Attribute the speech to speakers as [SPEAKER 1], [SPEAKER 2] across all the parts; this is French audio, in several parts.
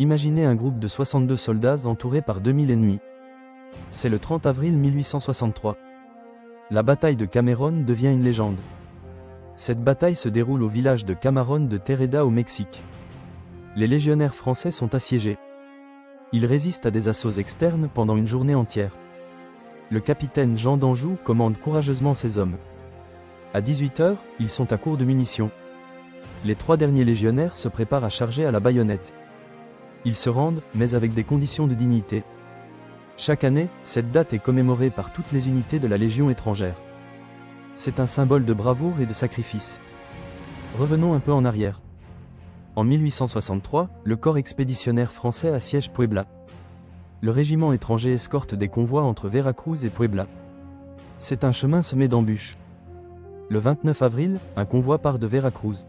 [SPEAKER 1] Imaginez un groupe de 62 soldats entourés par 2000 ennemis. C'est le 30 avril 1863. La bataille de Cameron devient une légende. Cette bataille se déroule au village de Camarón de Tereda au Mexique. Les légionnaires français sont assiégés. Ils résistent à des assauts externes pendant une journée entière. Le capitaine Jean d'Anjou commande courageusement ses hommes. À 18 h, ils sont à court de munitions. Les 3 derniers légionnaires se préparent à charger à la baïonnette. Ils se rendent, mais avec des conditions de dignité. Chaque année, cette date est commémorée par toutes les unités de la Légion étrangère. C'est un symbole de bravoure et de sacrifice. Revenons un peu en arrière. En 1863, le corps expéditionnaire français assiège Puebla. Le régiment étranger escorte des convois entre Veracruz et Puebla. C'est un chemin semé d'embûches. Le 29 avril, un convoi part de Veracruz.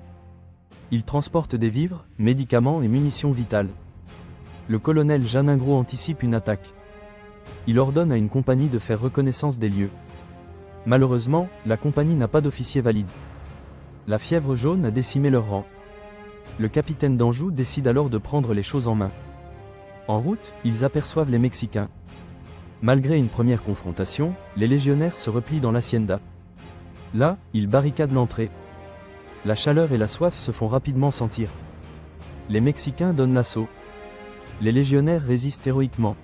[SPEAKER 1] Il transporte des vivres, médicaments et munitions vitales. Le colonel Jeanne Ingros anticipe une attaque. Il ordonne à une compagnie de faire reconnaissance des lieux. Malheureusement, la compagnie n'a pas d'officier valide. La fièvre jaune a décimé leurs rangs. Le capitaine d'Anjou décide alors de prendre les choses en main. En route, ils aperçoivent les Mexicains. Malgré une première confrontation, les légionnaires se replient dans l'hacienda. Là, ils barricadent l'entrée. La chaleur et la soif se font rapidement sentir. Les Mexicains donnent l'assaut. Les légionnaires résistent héroïquement.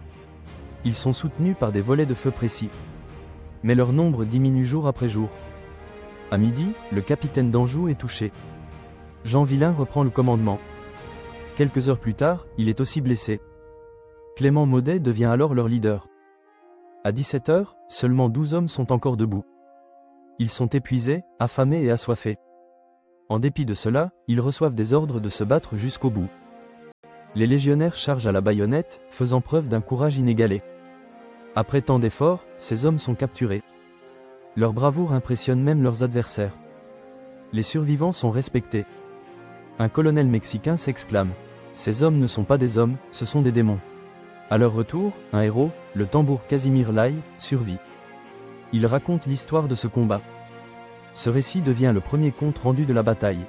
[SPEAKER 1] Ils sont soutenus par des volets de feu précis. Mais leur nombre diminue jour après jour. À midi, le capitaine d'Anjou est touché. Jean Villain reprend le commandement. Quelques heures plus tard, il est aussi blessé. Clément Maudet devient alors leur leader. À 17 h, seulement 12 hommes sont encore debout. Ils sont épuisés, affamés et assoiffés. En dépit de cela, ils reçoivent des ordres de se battre jusqu'au bout. Les légionnaires chargent à la baïonnette, faisant preuve d'un courage inégalé. Après tant d'efforts, ces hommes sont capturés. Leur bravoure impressionne même leurs adversaires. Les survivants sont respectés. Un colonel mexicain s'exclame : « Ces hommes ne sont pas des hommes, ce sont des démons ». À leur retour, un héros, le tambour Casimir Lai, survit. Il raconte l'histoire de ce combat. Ce récit devient le premier compte rendu de la bataille.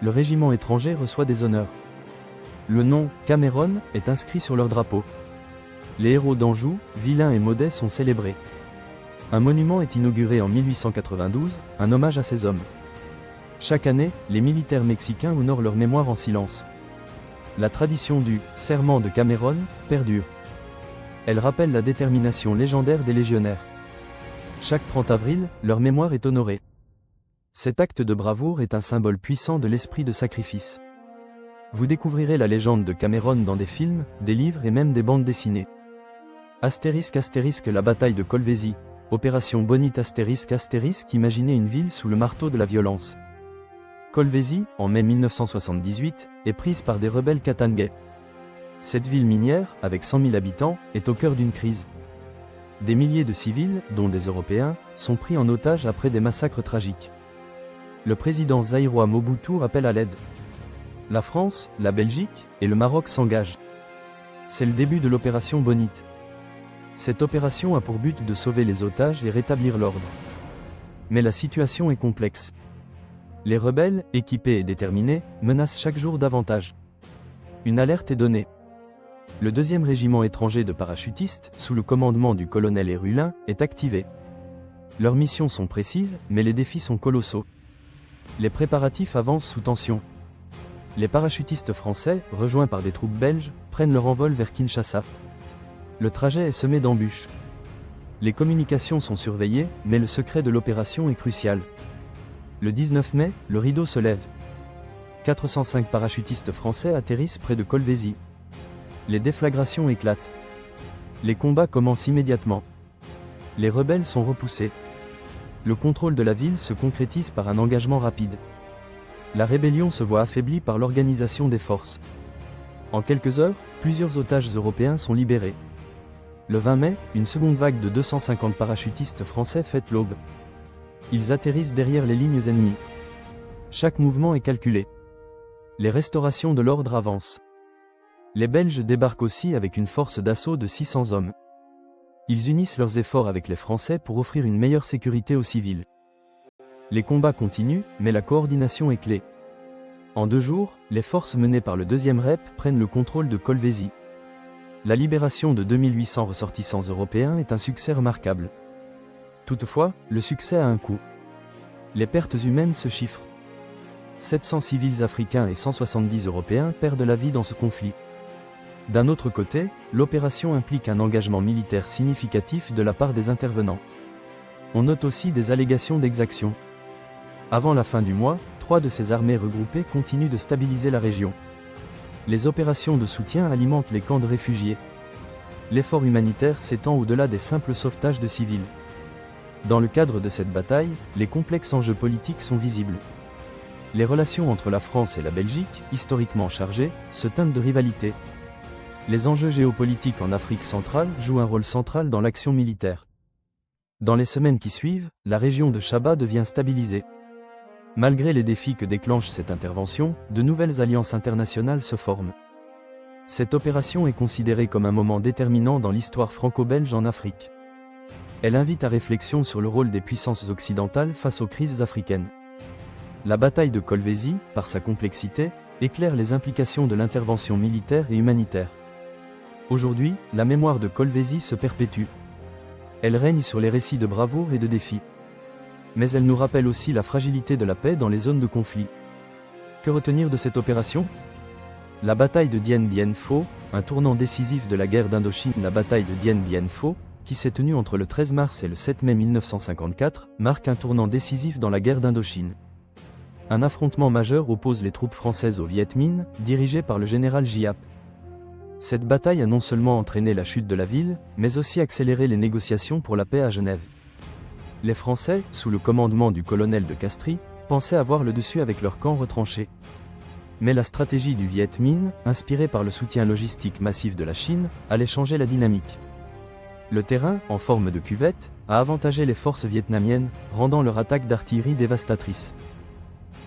[SPEAKER 1] Le régiment étranger reçoit des honneurs. Le nom « Cameron » est inscrit sur leur drapeau. Les héros d'Anjou, Villain et Maudet sont célébrés. Un monument est inauguré en 1892, un hommage à ces hommes. Chaque année, les militaires mexicains honorent leur mémoire en silence. La tradition du « serment de Cameron » perdure. Elle rappelle la détermination légendaire des légionnaires. Chaque 30 avril, leur mémoire est honorée. Cet acte de bravoure est un symbole puissant de l'esprit de sacrifice. Vous découvrirez la légende de Cameron dans des films, des livres et même des bandes dessinées. Astérisque la bataille de Colvézi, opération Bonite astérisque imaginez une ville sous le marteau de la violence. Colvézi, en mai 1978, est prise par des rebelles katangais. Cette ville minière, avec 100 000 habitants, est au cœur d'une crise. Des milliers de civils, dont des Européens, sont pris en otage après des massacres tragiques. Le président zaïrois Mobutu appelle à l'aide. La France, la Belgique et le Maroc s'engagent. C'est le début de l'opération Bonite. Cette opération a pour but de sauver les otages et rétablir l'ordre. Mais la situation est complexe. Les rebelles, équipés et déterminés, menacent chaque jour davantage. Une alerte est donnée. Le 2e régiment étranger de parachutistes, sous le commandement du colonel Hérulin, est activé. Leurs missions sont précises, mais les défis sont colossaux. Les préparatifs avancent sous tension. Les parachutistes français, rejoints par des troupes belges, prennent leur envol vers Kinshasa. Le trajet est semé d'embûches. Les communications sont surveillées, mais le secret de l'opération est crucial. Le 19 mai, le rideau se lève. 405 parachutistes français atterrissent près de Colvézi. Les déflagrations éclatent. Les combats commencent immédiatement. Les rebelles sont repoussés. Le contrôle de la ville se concrétise par un engagement rapide. La rébellion se voit affaiblie par l'organisation des forces. En quelques heures, plusieurs otages européens sont libérés. Le 20 mai, une seconde vague de 250 parachutistes français fête l'aube. Ils atterrissent derrière les lignes ennemies. Chaque mouvement est calculé. Les restaurations de l'ordre avancent. Les Belges débarquent aussi avec une force d'assaut de 600 hommes. Ils unissent leurs efforts avec les Français pour offrir une meilleure sécurité aux civils. Les combats continuent, mais la coordination est clé. En 2 jours, les forces menées par le 2e REP prennent le contrôle de Kolwezi. La libération de 2800 ressortissants européens est un succès remarquable. Toutefois, le succès a un coût. Les pertes humaines se chiffrent. 700 civils africains et 170 Européens perdent la vie dans ce conflit. D'un autre côté, l'opération implique un engagement militaire significatif de la part des intervenants. On note aussi des allégations d'exaction. Avant la fin du mois, 3 de ces armées regroupées continuent de stabiliser la région. Les opérations de soutien alimentent les camps de réfugiés. L'effort humanitaire s'étend au-delà des simples sauvetages de civils. Dans le cadre de cette bataille, les complexes enjeux politiques sont visibles. Les relations entre la France et la Belgique, historiquement chargées, se teintent de rivalité. Les enjeux géopolitiques en Afrique centrale jouent un rôle central dans l'action militaire. Dans les semaines qui suivent, la région de Shaba devient stabilisée. Malgré les défis que déclenche cette intervention, de nouvelles alliances internationales se forment. Cette opération est considérée comme un moment déterminant dans l'histoire franco-belge en Afrique. Elle invite à réflexion sur le rôle des puissances occidentales face aux crises africaines. La bataille de Kolwezi, par sa complexité, éclaire les implications de l'intervention militaire et humanitaire. Aujourd'hui, la mémoire de Kolwezi se perpétue. Elle règne sur les récits de bravoure et de défis. Mais elle nous rappelle aussi la fragilité de la paix dans les zones de conflit. Que retenir de cette opération ? La bataille de Dien Bien Phu, un tournant décisif de la guerre d'Indochine. La bataille de Dien Bien Phu, qui s'est tenue entre le 13 mars et le 7 mai 1954, marque un tournant décisif dans la guerre d'Indochine. Un affrontement majeur oppose les troupes françaises au Viet Minh, dirigées par le général Giap. Cette bataille a non seulement entraîné la chute de la ville, mais aussi accéléré les négociations pour la paix à Genève. Les Français, sous le commandement du colonel de Castries, pensaient avoir le dessus avec leur camp retranché. Mais la stratégie du Viet Minh, inspirée par le soutien logistique massif de la Chine, allait changer la dynamique. Le terrain, en forme de cuvette, a avantagé les forces vietnamiennes, rendant leur attaque d'artillerie dévastatrice.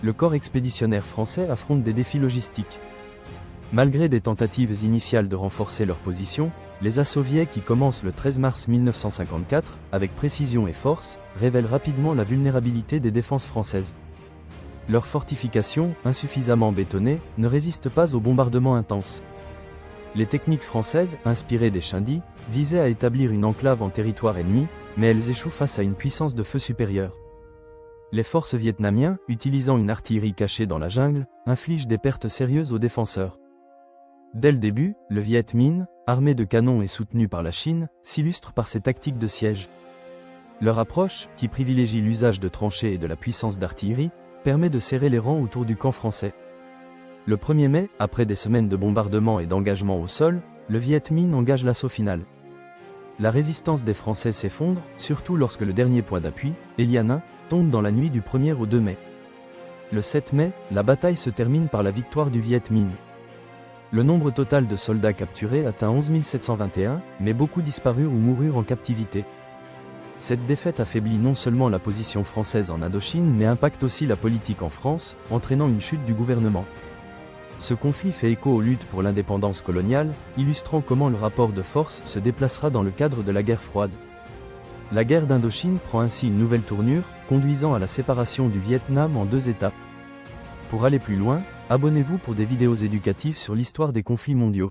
[SPEAKER 1] Le corps expéditionnaire français affronte des défis logistiques. Malgré des tentatives initiales de renforcer leur position, les assauts soviétiques qui commencent le 13 mars 1954, avec précision et force, révèlent rapidement la vulnérabilité des défenses françaises. Leurs fortifications, insuffisamment bétonnées, ne résistent pas aux bombardements intenses. Les techniques françaises, inspirées des Shindy, visaient à établir une enclave en territoire ennemi, mais elles échouent face à une puissance de feu supérieure. Les forces vietnamiennes, utilisant une artillerie cachée dans la jungle, infligent des pertes sérieuses aux défenseurs. Dès le début, le Viet Minh, armé de canons et soutenu par la Chine, s'illustre par ses tactiques de siège. Leur approche, qui privilégie l'usage de tranchées et de la puissance d'artillerie, permet de serrer les rangs autour du camp français. Le 1er mai, après des semaines de bombardements et d'engagement au sol, le Viet Minh engage l'assaut final. La résistance des Français s'effondre, surtout lorsque le dernier point d'appui, Elianin, tombe dans la nuit du 1er au 2 mai. Le 7 mai, la bataille se termine par la victoire du Viet Minh. Le nombre total de soldats capturés atteint 11 721, mais beaucoup disparurent ou moururent en captivité. Cette défaite affaiblit non seulement la position française en Indochine mais impacte aussi la politique en France, entraînant une chute du gouvernement. Ce conflit fait écho aux luttes pour l'indépendance coloniale, illustrant comment le rapport de force se déplacera dans le cadre de la guerre froide. La guerre d'Indochine prend ainsi une nouvelle tournure, conduisant à la séparation du Vietnam en 2 étapes. Pour aller plus loin, abonnez-vous pour des vidéos éducatives sur l'histoire des conflits mondiaux.